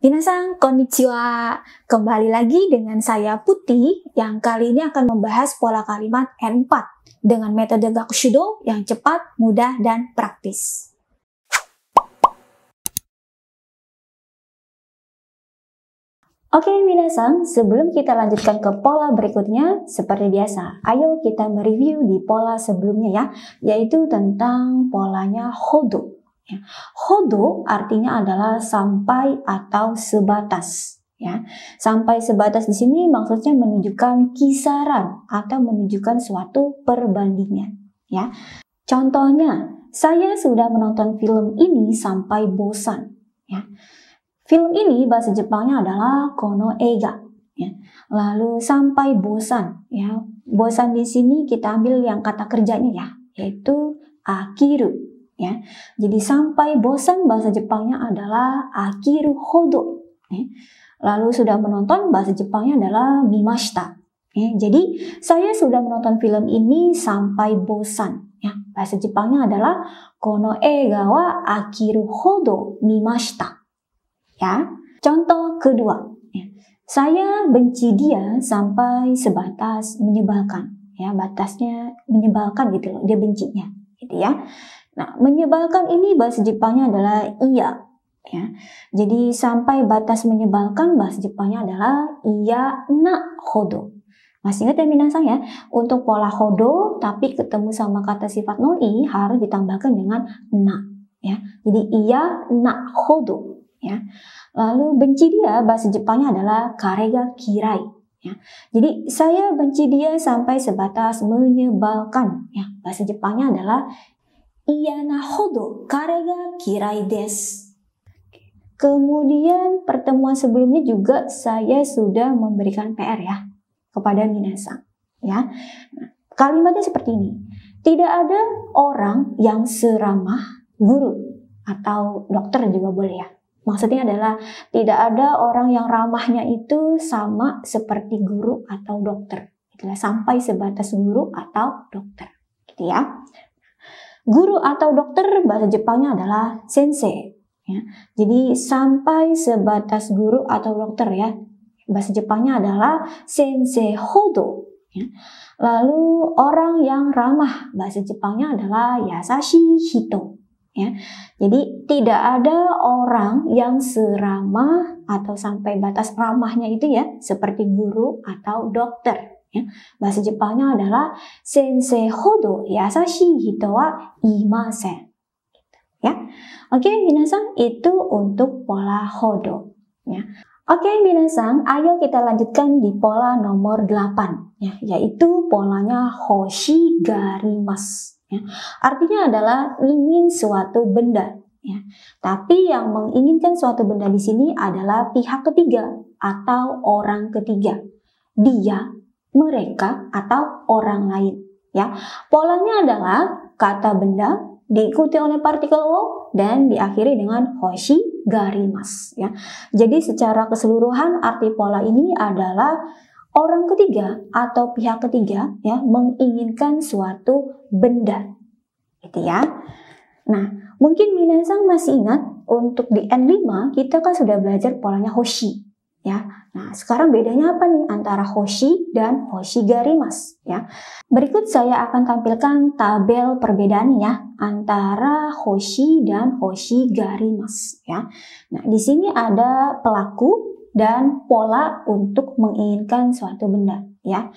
Minasan, konnichiwa. Kembali lagi dengan saya Putih yang kali ini akan membahas pola kalimat N4 dengan metode Gakushudo yang cepat, mudah, dan praktis. Oke minasan, sebelum kita lanjutkan ke pola berikutnya, seperti biasa, ayo kita mereview di pola sebelumnya ya, yaitu tentang polanya Hodo. Hodo artinya adalah sampai atau sebatas. Ya, sampai sebatas di sini maksudnya menunjukkan kisaran atau menunjukkan suatu perbandingan. Ya, contohnya saya sudah menonton film ini sampai bosan. Ya, film ini bahasa Jepangnya adalah kono eiga. Ya, lalu sampai bosan. Ya, bosan di sini kita ambil yang kata kerjanya ya, yaitu akiru. Ya, jadi sampai bosan bahasa Jepangnya adalah akiru hodo. Ya. Lalu sudah menonton bahasa Jepangnya adalah mimashita. Ya, jadi saya sudah menonton film ini sampai bosan. Ya, bahasa Jepangnya adalah kono eiga wa akiru hodo mimashita. Ya, contoh kedua. Ya, saya benci dia sampai sebatas menyebalkan. Ya, batasnya menyebalkan gitu loh, dia bencinya, gitu ya. Nah, menyebalkan ini bahasa Jepangnya adalah iya. Ya. Jadi sampai batas menyebalkan bahasa Jepangnya adalah iya na hodo. Masih ingat ya minasan ya? Untuk pola hodo tapi ketemu sama kata sifat non-i harus ditambahkan dengan na. Ya. Jadi iya na hodo. Ya. Lalu benci dia bahasa Jepangnya adalah karega kirai. Ya. Jadi saya benci dia sampai sebatas menyebalkan. Ya. Bahasa Jepangnya adalah iyana hodo karega kirai desu. Kemudian pertemuan sebelumnya juga saya sudah memberikan PR ya kepada minasan. Ya, nah, kalimatnya seperti ini. Tidak ada orang yang seramah guru atau dokter juga boleh ya. Maksudnya adalah tidak ada orang yang ramahnya itu sama seperti guru atau dokter. Itulah sampai sebatas guru atau dokter. Gitu ya. Guru atau dokter bahasa Jepangnya adalah sensei. Ya. Jadi sampai sebatas guru atau dokter ya. Bahasa Jepangnya adalah sensei hodo. Ya. Lalu orang yang ramah bahasa Jepangnya adalah yasashi hito. Ya. Jadi tidak ada orang yang seramah atau sampai batas ramahnya itu ya seperti guru atau dokter. Ya. Bahasa Jepangnya adalah sensei hodo yasashi hito wa imasen. Ya. Oke, minasan, itu untuk pola hodo. Ya. Oke, minasan, ayo kita lanjutkan di pola nomor 8 ya, yaitu polanya hoshigarimasu. Ya. Artinya adalah ingin suatu benda. Ya. Tapi yang menginginkan suatu benda di sini adalah pihak ketiga atau orang ketiga. Dia, mereka, atau orang lain. Ya. Polanya adalah kata benda diikuti oleh partikel wo dan diakhiri dengan hoshigarimasu. Ya. Jadi secara keseluruhan arti pola ini adalah orang ketiga atau pihak ketiga ya menginginkan suatu benda, gitu ya. Nah, mungkin minasan masih ingat untuk di N5 kita kan sudah belajar polanya hoshi, ya. Nah, sekarang bedanya apa nih antara hoshi dan hoshigarimasu ya? Berikut saya akan tampilkan tabel perbedaan ya antara hoshi dan hoshigarimasu ya. Nah, di sini ada pelaku dan pola untuk menginginkan suatu benda ya.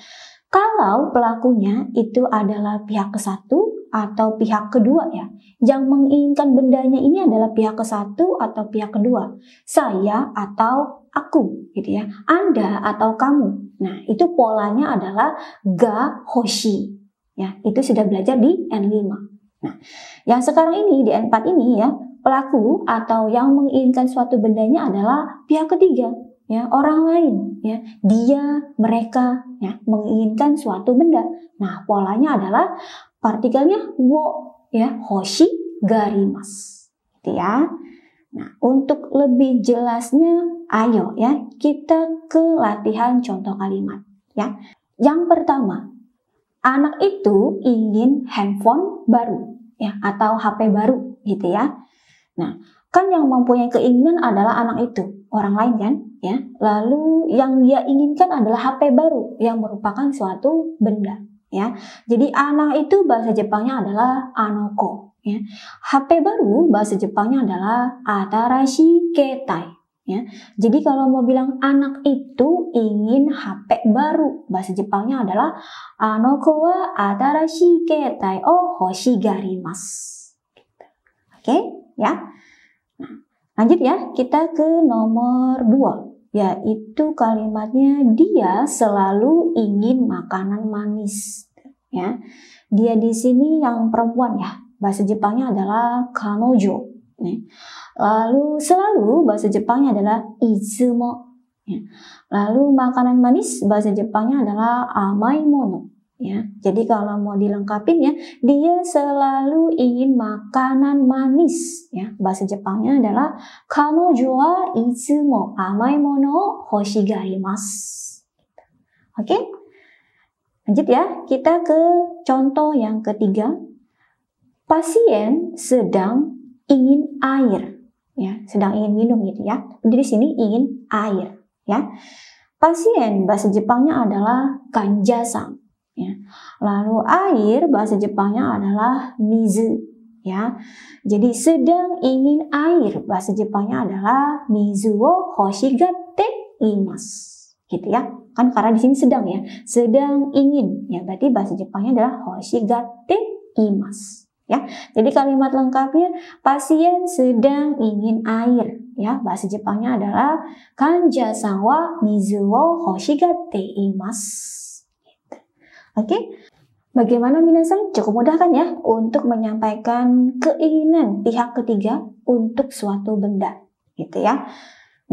Kalau pelakunya itu adalah pihak ke-1 atau pihak kedua ya, yang menginginkan bendanya ini adalah pihak ke-1 atau pihak kedua, saya atau aku gitu ya, Anda atau kamu. Nah, itu polanya adalah ga hoshi ya, itu sudah belajar di N5. Nah, yang sekarang ini di N4 ini ya, pelaku atau yang menginginkan suatu bendanya adalah pihak ketiga ya, orang lain ya, dia, mereka ya, menginginkan suatu benda. Nah, polanya adalah partikelnya wo ya, hoshigarimasu gitu ya. Nah, untuk lebih jelasnya ayo ya kita ke latihan contoh kalimat ya. Yang pertama, anak itu ingin handphone baru ya atau HP baru gitu ya. Nah, kan yang mempunyai keinginan adalah anak itu. orang lain kan, ya. Lalu yang dia inginkan adalah HP baru yang merupakan suatu benda, ya. Jadi anak itu bahasa Jepangnya adalah anoko, ya. HP baru bahasa Jepangnya adalah atarashi ketai, ya. Jadi kalau mau bilang anak itu ingin HP baru, bahasa Jepangnya adalah anoko wa atarashi ketai o hoshigarimasu. Oke, ya. Nah, lanjut ya, kita ke nomor 2, yaitu kalimatnya dia selalu ingin makanan manis, ya. Dia di sini yang perempuan ya, bahasa Jepangnya adalah kanojo. Lalu selalu bahasa Jepangnya adalah izumo. Lalu makanan manis bahasa Jepangnya adalah amai mono. Ya, jadi kalau mau dilengkapin ya, dia selalu ingin makanan manis. Ya, bahasa Jepangnya adalah kanojo wa izumo amai mono hoshigarimasu. Oke, lanjut ya, kita ke contoh yang ketiga. Pasien sedang ingin air, ya, sedang ingin minum gitu ya. Jadi di sini ingin air, ya. Pasien bahasa Jepangnya adalah kanjasang. Ya. Lalu air bahasa Jepangnya adalah mizu, ya. Jadi sedang ingin air bahasa Jepangnya adalah mizu wo hoshigatte imasu, gitu ya. Kan karena di sini sedang ya, sedang ingin, ya. Berarti bahasa Jepangnya adalah hoshigatte imasu, ya. Jadi kalimat lengkapnya pasien sedang ingin air, ya. Bahasa Jepangnya adalah kanja-san wa mizu wo hoshigatte imasu. Oke, bagaimana minasan? Cukup mudah kan ya untuk menyampaikan keinginan pihak ketiga untuk suatu benda, gitu ya.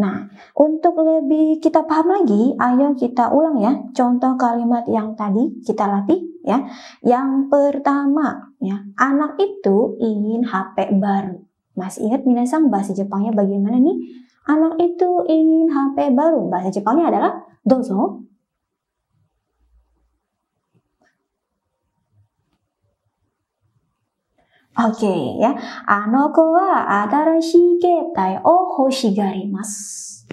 Nah, untuk lebih kita paham lagi, ayo kita ulang ya contoh kalimat yang tadi kita latih ya. Yang pertama ya, anak itu ingin HP baru. Masih ingat minasan bahasa Jepangnya bagaimana nih? Anak itu ingin HP baru. Bahasa Jepangnya adalah dozo. Oke, ya. Anoko wa atarashi ketai o hoshigarimasu.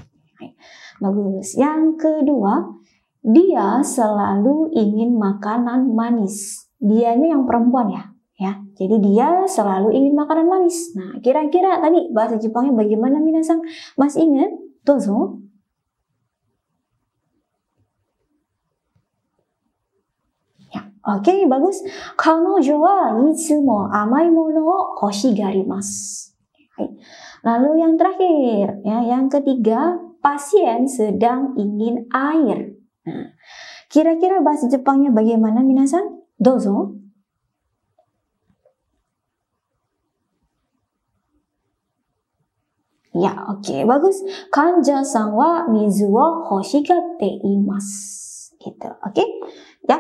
Bagus. Yang kedua, dia selalu ingin makanan manis. Dianya yang perempuan ya. Ya. Jadi dia selalu ingin makanan manis. Nah, kira-kira tadi bahasa Jepangnya bagaimana minasan? Masih ingat? Dozo. Oke, bagus. Kanojo wa itsumo amai mono o hoshigarimasu. Lalu yang terakhir, ya, yang ketiga, pasien sedang ingin air. Nah, kira-kira bahasa Jepangnya bagaimana minasan? Dozo. Ya, oke, bagus. Kanja-san wa mizu wo hoshigatte imasu. Gitu, oke? Ya,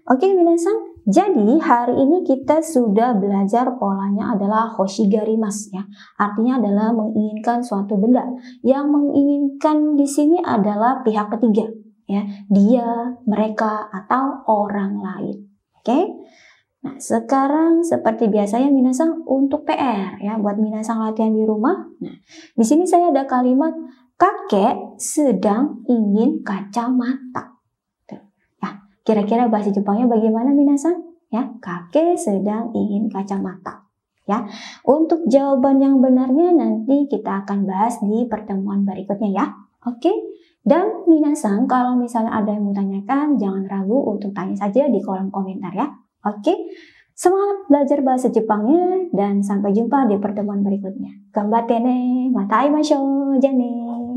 oke minasan. Jadi hari ini kita sudah belajar polanya adalah hoshigarimasu ya. Artinya adalah menginginkan suatu benda. Yang menginginkan di sini adalah pihak ketiga ya. Dia, mereka atau orang lain. Oke? Nah, sekarang seperti biasanya minasan untuk PR ya buat minasan latihan di rumah. Nah, di sini saya ada kalimat kakek sedang ingin kacamata. Kira-kira bahasa Jepangnya bagaimana minasan? Ya, kakek sedang ingin kacamata. Ya, untuk jawaban yang benarnya nanti kita akan bahas di pertemuan berikutnya ya. Oke? Dan minasan kalau misalnya ada yang mau tanyakan, jangan ragu untuk tanya saja di kolom komentar ya. Oke? Semangat belajar bahasa Jepangnya dan sampai jumpa di pertemuan berikutnya. Gambatte ne, mata aimashou, ja ne.